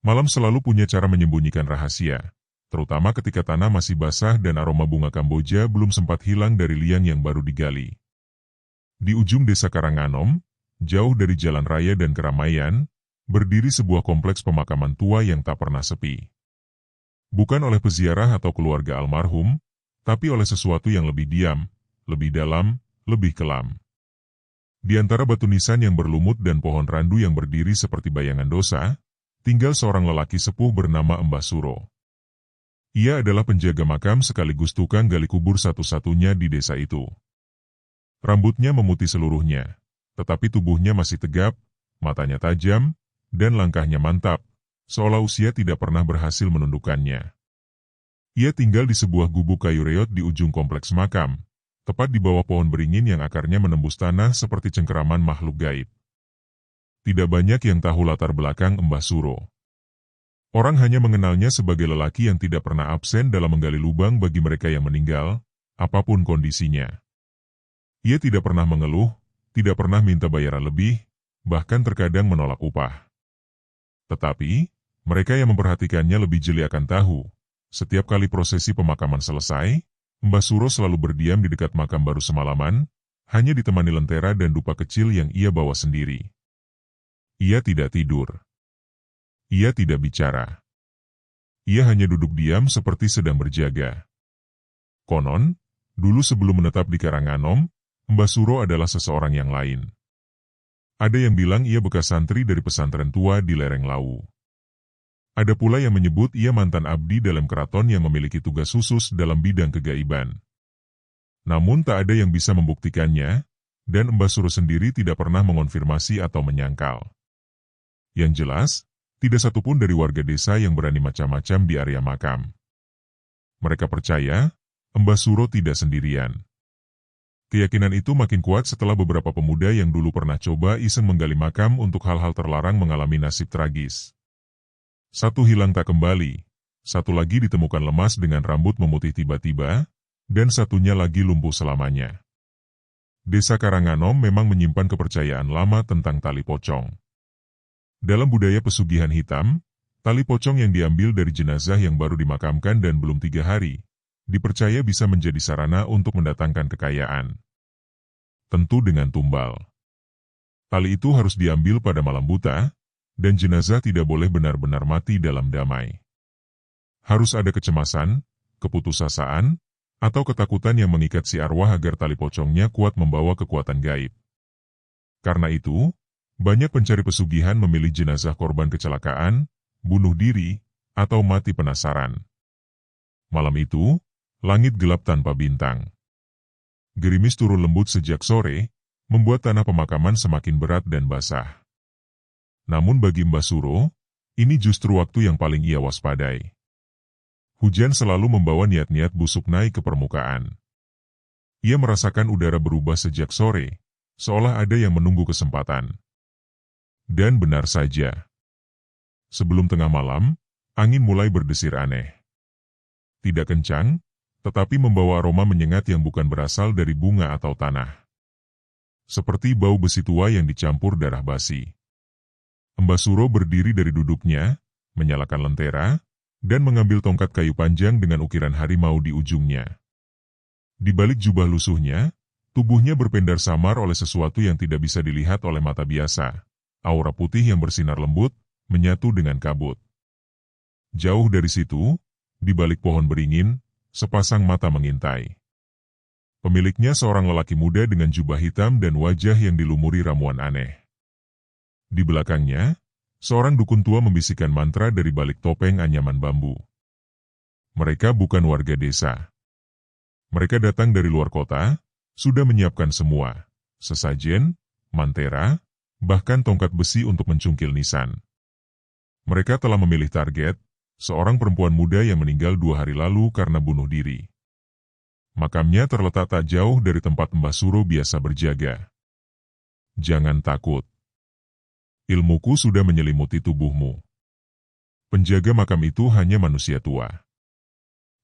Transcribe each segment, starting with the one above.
Malam selalu punya cara menyembunyikan rahasia, terutama ketika tanah masih basah dan aroma bunga Kamboja belum sempat hilang dari liang yang baru digali. Di ujung desa Karanganom, jauh dari jalan raya dan keramaian, berdiri sebuah kompleks pemakaman tua yang tak pernah sepi. Bukan oleh peziarah atau keluarga almarhum, tapi oleh sesuatu yang lebih diam, lebih dalam, lebih kelam. Di antara batu nisan yang berlumut dan pohon randu yang berdiri seperti bayangan dosa, tinggal seorang lelaki sepuh bernama Mbah Suro. Ia adalah penjaga makam sekaligus tukang gali kubur satu-satunya di desa itu. Rambutnya memutih seluruhnya, tetapi tubuhnya masih tegap, matanya tajam, dan langkahnya mantap, seolah usia tidak pernah berhasil menundukkannya. Ia tinggal di sebuah gubuk kayu reot di ujung kompleks makam, tepat di bawah pohon beringin yang akarnya menembus tanah seperti cengkeraman makhluk gaib. Tidak banyak yang tahu latar belakang Mbah Suro. Orang hanya mengenalnya sebagai lelaki yang tidak pernah absen dalam menggali lubang bagi mereka yang meninggal, apapun kondisinya. Ia tidak pernah mengeluh, tidak pernah minta bayaran lebih, bahkan terkadang menolak upah. Tetapi, mereka yang memperhatikannya lebih jeli akan tahu, setiap kali prosesi pemakaman selesai, Mbah Suro selalu berdiam di dekat makam baru semalaman, hanya ditemani lentera dan dupa kecil yang ia bawa sendiri. Ia tidak tidur. Ia tidak bicara. Ia hanya duduk diam seperti sedang berjaga. Konon, dulu sebelum menetap di Karanganom, Mbah Suro adalah seseorang yang lain. Ada yang bilang ia bekas santri dari pesantren tua di lereng Lawu. Ada pula yang menyebut ia mantan abdi dalam keraton yang memiliki tugas khusus dalam bidang kegaiban. Namun tak ada yang bisa membuktikannya, dan Mbah Suro sendiri tidak pernah mengonfirmasi atau menyangkal. Yang jelas, tidak satupun dari warga desa yang berani macam-macam di area makam. Mereka percaya, Mbah Suro tidak sendirian. Keyakinan itu makin kuat setelah beberapa pemuda yang dulu pernah coba iseng menggali makam untuk hal-hal terlarang mengalami nasib tragis. Satu hilang tak kembali, satu lagi ditemukan lemas dengan rambut memutih tiba-tiba, dan satunya lagi lumpuh selamanya. Desa Karanganom memang menyimpan kepercayaan lama tentang tali pocong. Dalam budaya pesugihan hitam, tali pocong yang diambil dari jenazah yang baru dimakamkan dan belum 3 hari, dipercaya bisa menjadi sarana untuk mendatangkan kekayaan. Tentu dengan tumbal. Tali itu harus diambil pada malam buta, dan jenazah tidak boleh benar-benar mati dalam damai. Harus ada kecemasan, keputusasaan, atau ketakutan yang mengikat si arwah agar tali pocongnya kuat membawa kekuatan gaib. Karena itu, banyak pencari pesugihan memilih jenazah korban kecelakaan, bunuh diri, atau mati penasaran. Malam itu, langit gelap tanpa bintang. Gerimis turun lembut sejak sore, membuat tanah pemakaman semakin berat dan basah. Namun bagi Mbah Suro, ini justru waktu yang paling ia waspadai. Hujan selalu membawa niat-niat busuk naik ke permukaan. Ia merasakan udara berubah sejak sore, seolah ada yang menunggu kesempatan. Dan benar saja. Sebelum tengah malam, angin mulai berdesir aneh. Tidak kencang, tetapi membawa aroma menyengat yang bukan berasal dari bunga atau tanah. Seperti bau besi tua yang dicampur darah basi. Mbah Suro berdiri dari duduknya, menyalakan lentera, dan mengambil tongkat kayu panjang dengan ukiran harimau di ujungnya. Di balik jubah lusuhnya, tubuhnya berpendar samar oleh sesuatu yang tidak bisa dilihat oleh mata biasa. Aura putih yang bersinar lembut, menyatu dengan kabut. Jauh dari situ, di balik pohon beringin, sepasang mata mengintai. Pemiliknya seorang lelaki muda dengan jubah hitam dan wajah yang dilumuri ramuan aneh. Di belakangnya, seorang dukun tua membisikkan mantra dari balik topeng anyaman bambu. Mereka bukan warga desa. Mereka datang dari luar kota, sudah menyiapkan semua, sesajen, mantera, bahkan tongkat besi untuk mencungkil nisan. Mereka telah memilih target, seorang perempuan muda yang meninggal 2 hari lalu karena bunuh diri. Makamnya terletak tak jauh dari tempat Mbah Suro biasa berjaga. Jangan takut. Ilmuku sudah menyelimuti tubuhmu. Penjaga makam itu hanya manusia tua.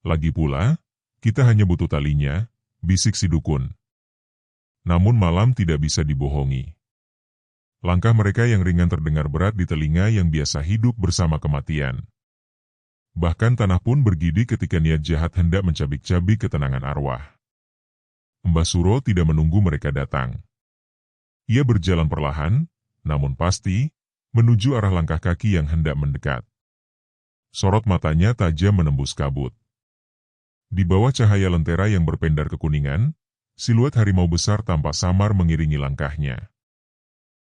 Lagi pula, kita hanya butuh talinya, bisik si dukun. Namun malam tidak bisa dibohongi. Langkah mereka yang ringan terdengar berat di telinga yang biasa hidup bersama kematian. Bahkan tanah pun bergidik ketika niat jahat hendak mencabik-cabik ketenangan arwah. Mbah Suro tidak menunggu mereka datang. Ia berjalan perlahan, namun pasti, menuju arah langkah kaki yang hendak mendekat. Sorot matanya tajam menembus kabut. Di bawah cahaya lentera yang berpendar kekuningan, siluet harimau besar tampak samar mengiringi langkahnya.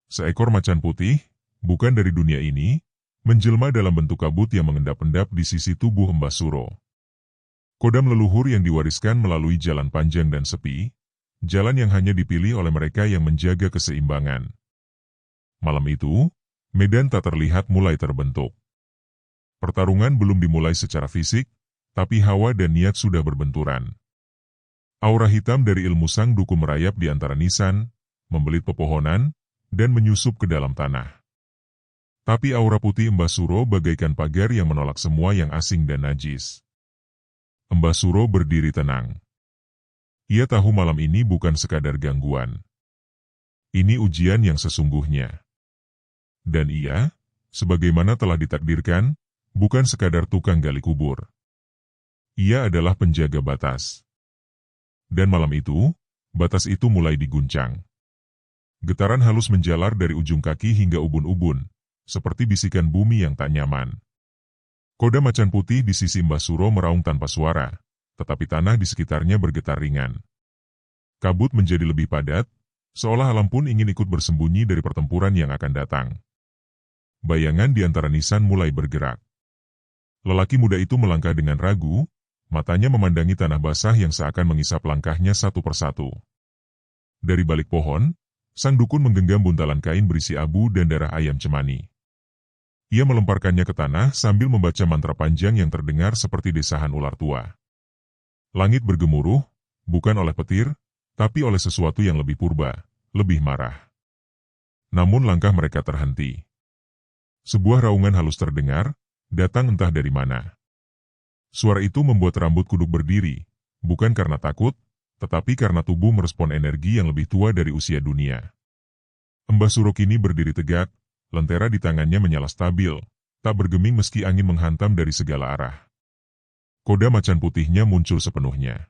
Seekor macan putih, bukan dari dunia ini, menjelma dalam bentuk kabut yang mengendap-endap di sisi tubuh Mbah Suro. Kodam leluhur yang diwariskan melalui jalan panjang dan sepi, jalan yang hanya dipilih oleh mereka yang menjaga keseimbangan. Malam itu, medan tak terlihat mulai terbentuk. Pertarungan belum dimulai secara fisik, tapi hawa dan niat sudah berbenturan. Aura hitam dari ilmu sang dukun merayap di antara nisan, membelit pepohonan, dan menyusup ke dalam tanah. Tapi aura putih Mbah Suro bagaikan pagar yang menolak semua yang asing dan najis. Mbah Suro berdiri tenang. Ia tahu malam ini bukan sekadar gangguan. Ini ujian yang sesungguhnya. Dan ia, sebagaimana telah ditakdirkan, bukan sekadar tukang gali kubur. Ia adalah penjaga batas. Dan malam itu, batas itu mulai diguncang. Getaran halus menjalar dari ujung kaki hingga ubun-ubun, seperti bisikan bumi yang tak nyaman. Kodam macan putih di sisi Mbah Suro meraung tanpa suara, tetapi tanah di sekitarnya bergetar ringan. Kabut menjadi lebih padat, seolah alam pun ingin ikut bersembunyi dari pertempuran yang akan datang. Bayangan di antara nisan mulai bergerak. Lelaki muda itu melangkah dengan ragu, matanya memandangi tanah basah yang seakan mengisap langkahnya satu persatu. Dari balik pohon, sang dukun menggenggam buntalan kain berisi abu dan darah ayam cemani. Ia melemparkannya ke tanah sambil membaca mantra panjang yang terdengar seperti desahan ular tua. Langit bergemuruh, bukan oleh petir, tapi oleh sesuatu yang lebih purba, lebih marah. Namun langkah mereka terhenti. Sebuah raungan halus terdengar, datang entah dari mana. Suara itu membuat rambut kuduk berdiri, bukan karena takut, tetapi karena tubuh merespon energi yang lebih tua dari usia dunia. Mbah Suro kini berdiri tegak, lentera di tangannya menyala stabil, tak bergeming meski angin menghantam dari segala arah. Koda macan putihnya muncul sepenuhnya.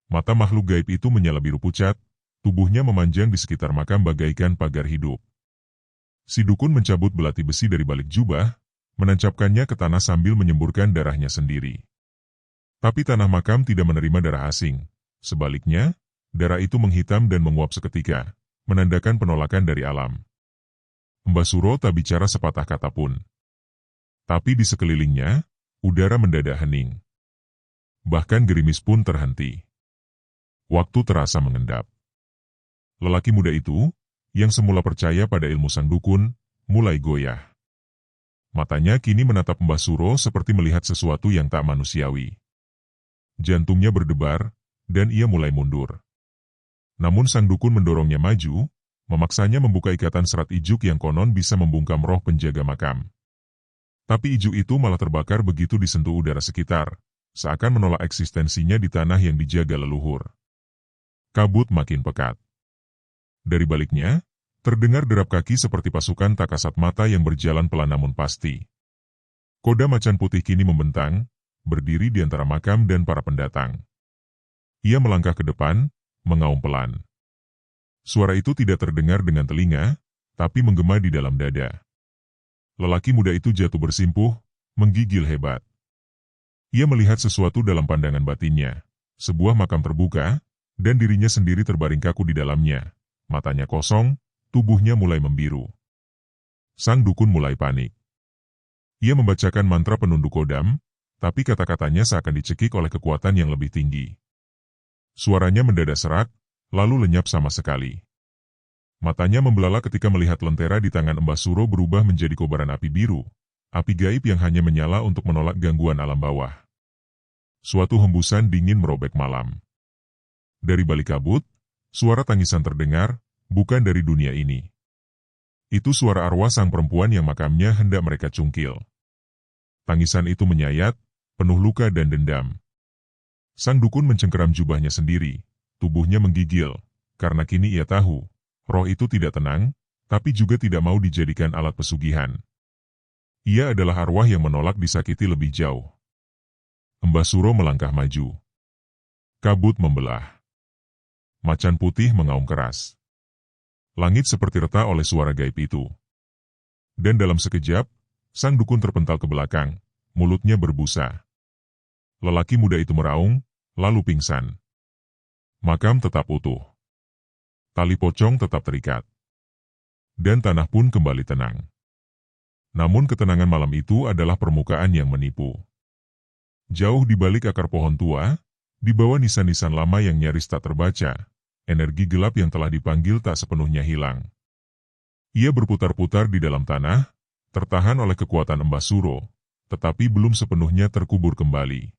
Mata makhluk gaib itu menyala biru pucat, tubuhnya memanjang di sekitar makam bagaikan pagar hidup. Si dukun mencabut belati besi dari balik jubah, menancapkannya ke tanah sambil menyemburkan darahnya sendiri. Tapi tanah makam tidak menerima darah asing. Sebaliknya, darah itu menghitam dan menguap seketika, menandakan penolakan dari alam. Mbah Suro tak bicara sepatah kata pun. Tapi di sekelilingnya, udara mendadak hening. Bahkan gerimis pun terhenti. Waktu terasa mengendap. Lelaki muda itu, yang semula percaya pada ilmu sang dukun, mulai goyah. Matanya kini menatap Mbah Suro seperti melihat sesuatu yang tak manusiawi. Jantungnya berdebar, dan ia mulai mundur. Namun sang dukun mendorongnya maju, memaksanya membuka ikatan serat ijuk yang konon bisa membungkam roh penjaga makam. Tapi ijuk itu malah terbakar begitu disentuh udara sekitar, seakan menolak eksistensinya di tanah yang dijaga leluhur. Kabut makin pekat. Dari baliknya, terdengar derap kaki seperti pasukan tak kasat mata yang berjalan pelan namun pasti. Koda macan putih kini membentang, berdiri di antara makam dan para pendatang. Ia melangkah ke depan, mengaum pelan. Suara itu tidak terdengar dengan telinga, tapi menggema di dalam dada. Lelaki muda itu jatuh bersimpuh, menggigil hebat. Ia melihat sesuatu dalam pandangan batinnya, sebuah makam terbuka, dan dirinya sendiri terbaring kaku di dalamnya. Matanya kosong, tubuhnya mulai membiru. Sang dukun mulai panik. Ia membacakan mantra penunduk kodam, tapi kata-katanya seakan dicekik oleh kekuatan yang lebih tinggi. Suaranya mendadak serak, lalu lenyap sama sekali. Matanya membelalak ketika melihat lentera di tangan Mbah Suro berubah menjadi kobaran api biru, api gaib yang hanya menyala untuk menolak gangguan alam bawah. Suatu hembusan dingin merobek malam. Dari balik kabut, suara tangisan terdengar, bukan dari dunia ini. Itu suara arwah sang perempuan yang makamnya hendak mereka cungkil. Tangisan itu menyayat, penuh luka dan dendam. Sang dukun mencengkeram jubahnya sendiri, tubuhnya menggigil, karena kini ia tahu, roh itu tidak tenang, tapi juga tidak mau dijadikan alat pesugihan. Ia adalah arwah yang menolak disakiti lebih jauh. Mbah Suro melangkah maju. Kabut membelah. Macan putih mengaum keras. Langit seperti retak oleh suara gaib itu. Dan dalam sekejap, sang dukun terpental ke belakang, mulutnya berbusa. Lelaki muda itu meraung, lalu pingsan. Makam tetap utuh. Tali pocong tetap terikat. Dan tanah pun kembali tenang. Namun ketenangan malam itu adalah permukaan yang menipu. Jauh di balik akar pohon tua, di bawah nisan-nisan lama yang nyaris tak terbaca, energi gelap yang telah dipanggil tak sepenuhnya hilang. Ia berputar-putar di dalam tanah, tertahan oleh kekuatan Mbah Suro, tetapi belum sepenuhnya terkubur kembali.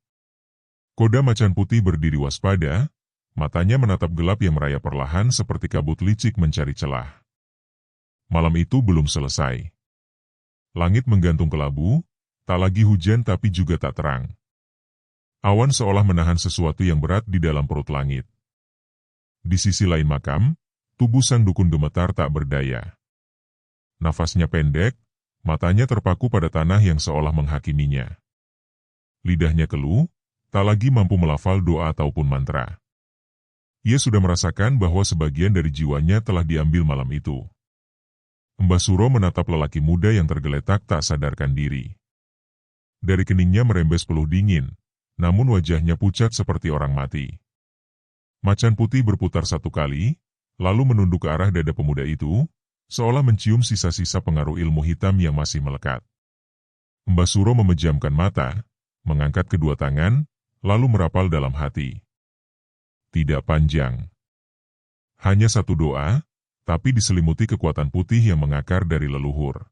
Koda macan putih berdiri waspada, matanya menatap gelap yang merayap perlahan seperti kabut licik mencari celah. Malam itu belum selesai. Langit menggantung kelabu, tak lagi hujan tapi juga tak terang. Awan seolah menahan sesuatu yang berat di dalam perut langit. Di sisi lain makam, tubuh sang dukun gemetar tak berdaya. Nafasnya pendek, matanya terpaku pada tanah yang seolah menghakiminya. Lidahnya keluh, tak lagi mampu melafal doa ataupun mantra. Ia sudah merasakan bahwa sebagian dari jiwanya telah diambil malam itu. Mbah Suro menatap lelaki muda yang tergeletak tak sadarkan diri. Dari keningnya merembes peluh dingin, namun wajahnya pucat seperti orang mati. Macan putih berputar satu kali, lalu menunduk ke arah dada pemuda itu, seolah mencium sisa-sisa pengaruh ilmu hitam yang masih melekat. Mbah Suro memejamkan mata, mengangkat kedua tangan, lalu merapal dalam hati. Tidak panjang. Hanya satu doa, tapi diselimuti kekuatan putih yang mengakar dari leluhur.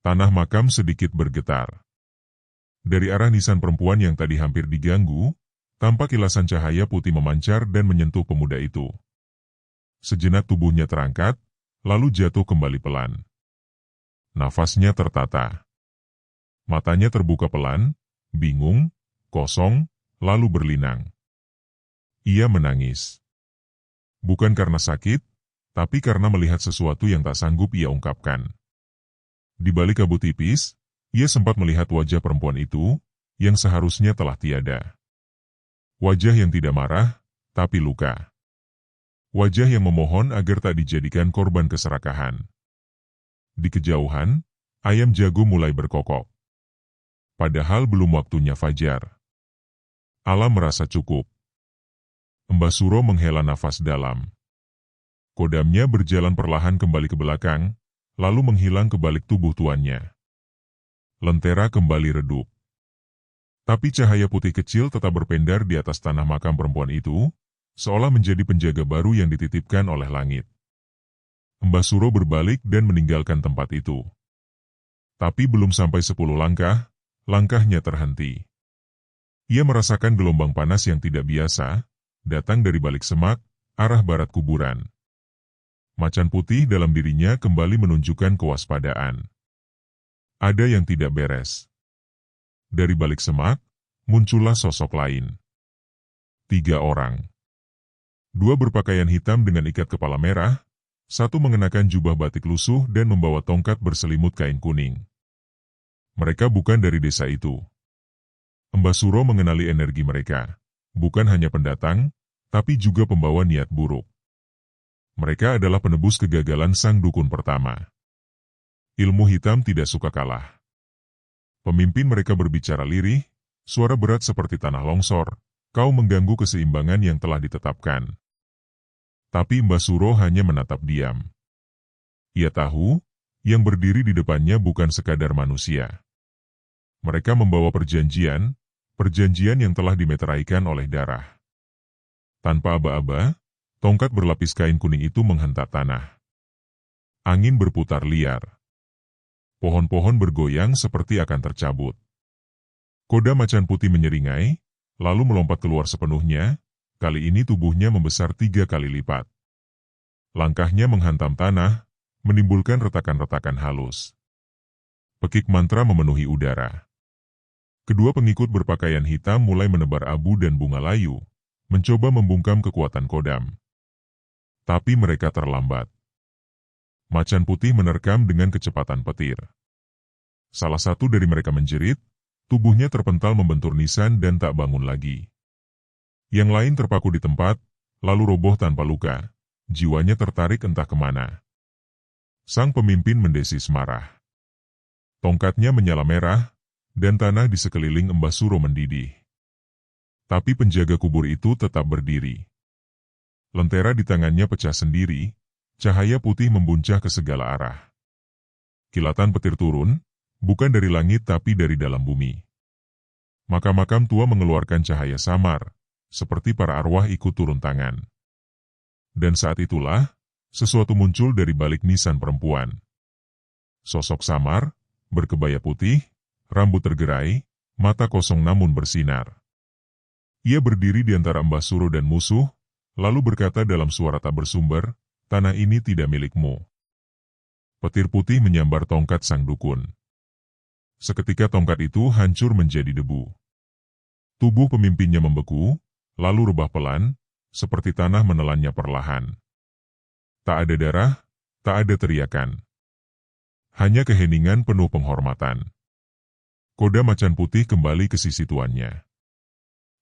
Tanah makam sedikit bergetar. Dari arah nisan perempuan yang tadi hampir diganggu, tampak kilasan cahaya putih memancar dan menyentuh pemuda itu. Sejenak tubuhnya terangkat, lalu jatuh kembali pelan. Nafasnya tertata. Matanya terbuka pelan, bingung, kosong, lalu berlinang. Ia menangis. Bukan karena sakit, tapi karena melihat sesuatu yang tak sanggup ia ungkapkan. Di balik kabut tipis, ia sempat melihat wajah perempuan itu, yang seharusnya telah tiada. Wajah yang tidak marah, tapi luka. Wajah yang memohon agar tak dijadikan korban keserakahan. Di kejauhan, ayam jago mulai berkokok. Padahal belum waktunya fajar. Alam merasa cukup. Mbah Suro menghela nafas dalam. Kodamnya berjalan perlahan kembali ke belakang, lalu menghilang ke balik tubuh tuannya. Lentera kembali redup. Tapi cahaya putih kecil tetap berpendar di atas tanah makam perempuan itu, seolah menjadi penjaga baru yang dititipkan oleh langit. Mbah Suro berbalik dan meninggalkan tempat itu. Tapi belum sampai 10 langkah, langkahnya terhenti. Ia merasakan gelombang panas yang tidak biasa, datang dari balik semak, arah barat kuburan. Macan putih dalam dirinya kembali menunjukkan kewaspadaan. Ada yang tidak beres. Dari balik semak, muncullah sosok lain. 3 orang. 2 berpakaian hitam dengan ikat kepala merah, 1 mengenakan jubah batik lusuh dan membawa tongkat berselimut kain kuning. Mereka bukan dari desa itu. Mbah Suro mengenali energi mereka. Bukan hanya pendatang, tapi juga pembawa niat buruk. Mereka adalah penebus kegagalan sang dukun pertama. Ilmu hitam tidak suka kalah. Pemimpin mereka berbicara lirih, suara berat seperti tanah longsor, kau mengganggu keseimbangan yang telah ditetapkan. Tapi Mbah Suro hanya menatap diam. Ia tahu, yang berdiri di depannya bukan sekadar manusia. Mereka membawa perjanjian yang telah dimeteraikan oleh darah. Tanpa aba-aba, tongkat berlapis kain kuning itu menghentak tanah. Angin berputar liar. Pohon-pohon bergoyang seperti akan tercabut. Koda macan putih menyeringai, lalu melompat keluar sepenuhnya, kali ini tubuhnya membesar 3 kali lipat. Langkahnya menghantam tanah, menimbulkan retakan-retakan halus. Pekik mantra memenuhi udara. Kedua pengikut berpakaian hitam mulai menebar abu dan bunga layu, mencoba membungkam kekuatan kodam. Tapi mereka terlambat. Macan putih menerkam dengan kecepatan petir. Salah satu dari mereka menjerit, tubuhnya terpental membentur nisan dan tak bangun lagi. Yang lain terpaku di tempat, lalu roboh tanpa luka. Jiwanya tertarik entah kemana. Sang pemimpin mendesis marah. Tongkatnya menyala merah, dan tanah di sekeliling Embasuro mendidih. Tapi penjaga kubur itu tetap berdiri. Lentera di tangannya pecah sendiri, cahaya putih membuncah ke segala arah. Kilatan petir turun, bukan dari langit tapi dari dalam bumi. Makam-makam tua mengeluarkan cahaya samar, seperti para arwah ikut turun tangan. Dan saat itulah, sesuatu muncul dari balik nisan perempuan. Sosok samar, berkebaya putih, rambut tergerai, mata kosong namun bersinar. Ia berdiri di antara Embasuro dan musuh, lalu berkata dalam suara tak bersumber, "Tanah ini tidak milikmu." Petir putih menyambar tongkat sang dukun. Seketika tongkat itu hancur menjadi debu. Tubuh pemimpinnya membeku, lalu rebah pelan, seperti tanah menelannya perlahan. Tak ada darah, tak ada teriakan. Hanya keheningan penuh penghormatan. Koda macan putih kembali ke sisi tuannya.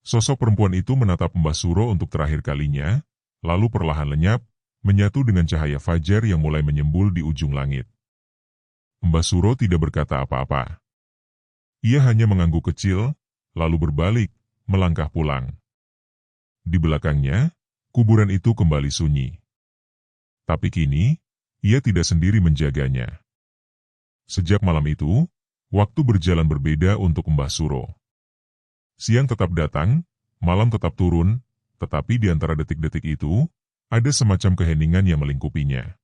Sosok perempuan itu menatap Embasuro untuk terakhir kalinya, lalu perlahan lenyap, menyatu dengan cahaya fajar yang mulai menyembul di ujung langit. Embasuro tidak berkata apa-apa. Ia hanya mengangguk kecil, lalu berbalik, melangkah pulang. Di belakangnya, kuburan itu kembali sunyi. Tapi kini, ia tidak sendiri menjaganya. Sejak malam itu, waktu berjalan berbeda untuk Embasuro. Siang tetap datang, malam tetap turun, tetapi di antara detik-detik itu, ada semacam keheningan yang melingkupinya.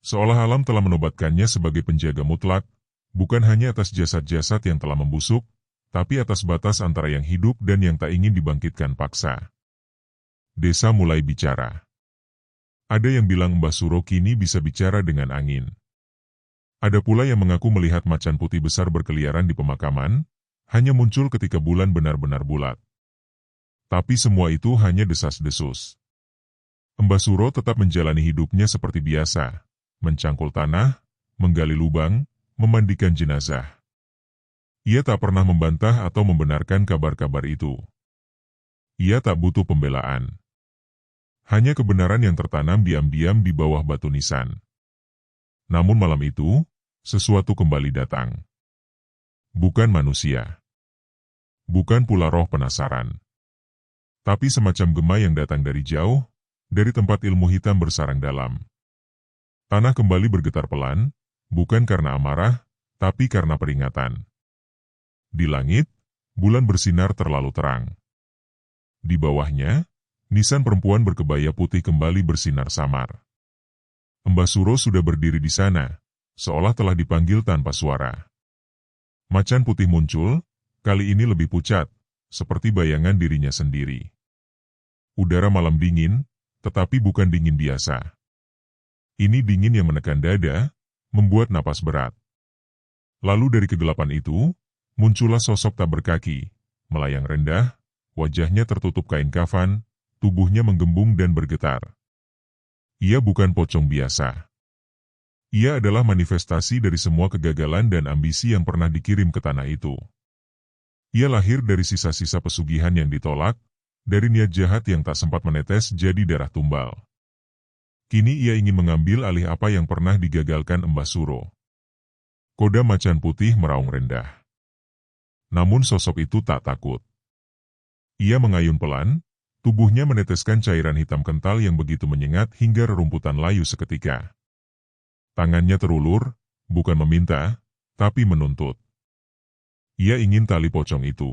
Seolah alam telah menobatkannya sebagai penjaga mutlak, bukan hanya atas jasad-jasad yang telah membusuk, tapi atas batas antara yang hidup dan yang tak ingin dibangkitkan paksa. Desa mulai bicara. Ada yang bilang Embasuro kini bisa bicara dengan angin. Ada pula yang mengaku melihat macan putih besar berkeliaran di pemakaman, hanya muncul ketika bulan benar-benar bulat. Tapi semua itu hanya desas-desus. Embasuro tetap menjalani hidupnya seperti biasa, mencangkul tanah, menggali lubang, memandikan jenazah. Ia tak pernah membantah atau membenarkan kabar-kabar itu. Ia tak butuh pembelaan. Hanya kebenaran yang tertanam diam-diam di bawah batu nisan. Namun malam itu, sesuatu kembali datang. Bukan manusia. Bukan pula roh penasaran. Tapi semacam gema yang datang dari jauh, dari tempat ilmu hitam bersarang dalam. Tanah kembali bergetar pelan, bukan karena amarah, tapi karena peringatan. Di langit, bulan bersinar terlalu terang. Di bawahnya, nisan perempuan berkebaya putih kembali bersinar samar. Embasuro sudah berdiri di sana, seolah telah dipanggil tanpa suara. Macan putih muncul, kali ini lebih pucat, seperti bayangan dirinya sendiri. Udara malam dingin, tetapi bukan dingin biasa. Ini dingin yang menekan dada, membuat napas berat. Lalu dari kegelapan itu, muncullah sosok tak berkaki, melayang rendah, wajahnya tertutup kain kafan, tubuhnya menggembung dan bergetar. Ia bukan pocong biasa. Ia adalah manifestasi dari semua kegagalan dan ambisi yang pernah dikirim ke tanah itu. Ia lahir dari sisa-sisa pesugihan yang ditolak, dari niat jahat yang tak sempat menetes jadi darah tumbal. Kini ia ingin mengambil alih apa yang pernah digagalkan Embasuro. Koda macan putih meraung rendah. Namun sosok itu tak takut. Ia mengayun pelan, tubuhnya meneteskan cairan hitam kental yang begitu menyengat hingga rerumputan layu seketika. Tangannya terulur, bukan meminta, tapi menuntut. Ia ingin tali pocong itu.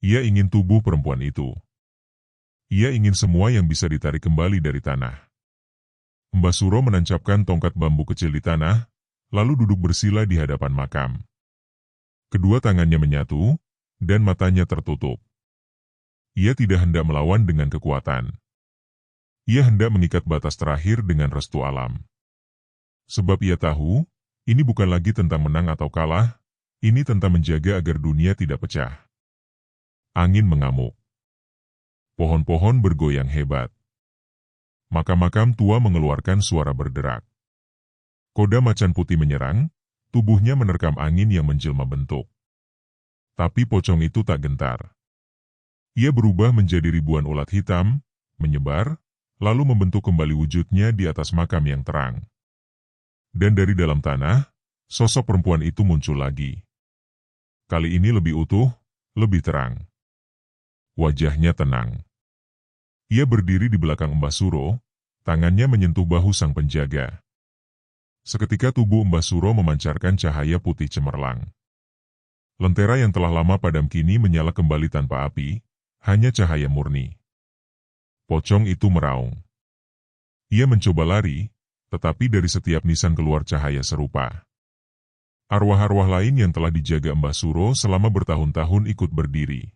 Ia ingin tubuh perempuan itu. Ia ingin semua yang bisa ditarik kembali dari tanah. Embasuro menancapkan tongkat bambu kecil di tanah, lalu duduk bersila di hadapan makam. Kedua tangannya menyatu, dan matanya tertutup. Ia tidak hendak melawan dengan kekuatan. Ia hendak mengikat batas terakhir dengan restu alam. Sebab ia tahu, ini bukan lagi tentang menang atau kalah, ini tentang menjaga agar dunia tidak pecah. Angin mengamuk. Pohon-pohon bergoyang hebat. Makam-makam tua mengeluarkan suara berderak. Koda macan putih menyerang, tubuhnya menerkam angin yang menjelma bentuk. Tapi pocong itu tak gentar. Ia berubah menjadi ribuan ulat hitam, menyebar, lalu membentuk kembali wujudnya di atas makam yang terang. Dan dari dalam tanah, sosok perempuan itu muncul lagi. Kali ini lebih utuh, lebih terang. Wajahnya tenang. Ia berdiri di belakang Mbah Suro, tangannya menyentuh bahu sang penjaga. Seketika tubuh Mbah Suro memancarkan cahaya putih cemerlang. Lentera yang telah lama padam kini menyala kembali tanpa api, hanya cahaya murni. Pocong itu meraung. Ia mencoba lari, tetapi dari setiap nisan keluar cahaya serupa. Arwah-arwah lain yang telah dijaga Mbah Suro selama bertahun-tahun ikut berdiri.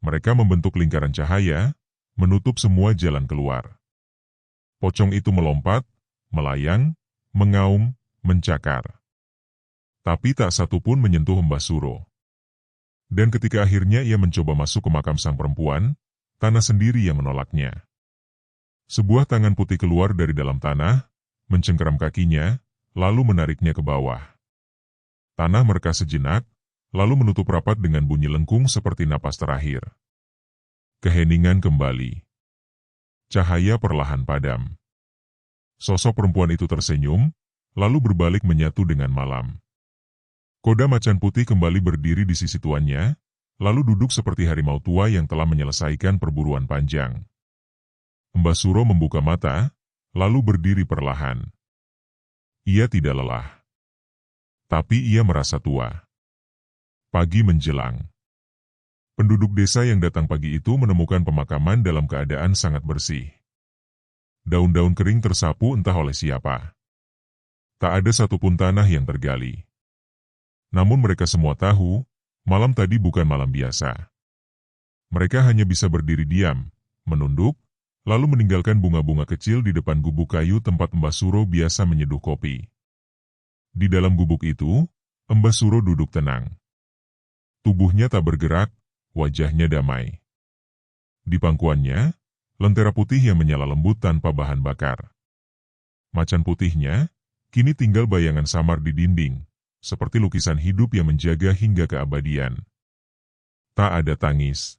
Mereka membentuk lingkaran cahaya, menutup semua jalan keluar. Pocong itu melompat, melayang, mengaum, mencakar. Tapi tak satu pun menyentuh Mbah Suro. Dan ketika akhirnya ia mencoba masuk ke makam sang perempuan, tanah sendiri yang menolaknya. Sebuah tangan putih keluar dari dalam tanah, mencengkeram kakinya, lalu menariknya ke bawah. Tanah mereka sejenak, lalu menutup rapat dengan bunyi lengkung seperti napas terakhir. Keheningan kembali. Cahaya perlahan padam. Sosok perempuan itu tersenyum, lalu berbalik menyatu dengan malam. Koda macan putih kembali berdiri di sisi tuannya, lalu duduk seperti harimau tua yang telah menyelesaikan perburuan panjang. Mbah Suro membuka mata, lalu berdiri perlahan. Ia tidak lelah. Tapi ia merasa tua. Pagi menjelang. Penduduk desa yang datang pagi itu menemukan pemakaman dalam keadaan sangat bersih. Daun-daun kering tersapu entah oleh siapa. Tak ada satupun tanah yang tergali. Namun mereka semua tahu, malam tadi bukan malam biasa. Mereka hanya bisa berdiri diam, menunduk, lalu meninggalkan bunga-bunga kecil di depan gubuk kayu tempat Mbah Suro biasa menyeduh kopi. Di dalam gubuk itu, Mbah Suro duduk tenang. Tubuhnya tak bergerak, wajahnya damai. Di pangkuannya, lentera putih yang menyala lembut tanpa bahan bakar. Macan putihnya, kini tinggal bayangan samar di dinding, seperti lukisan hidup yang menjaga hingga keabadian. Tak ada tangis.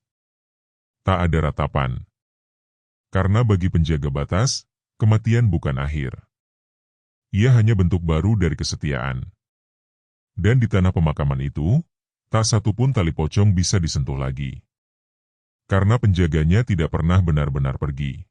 Tak ada ratapan. Karena bagi penjaga batas, kematian bukan akhir. Ia hanya bentuk baru dari kesetiaan. Dan di tanah pemakaman itu, tak satupun tali pocong bisa disentuh lagi. Karena penjaganya tidak pernah benar-benar pergi.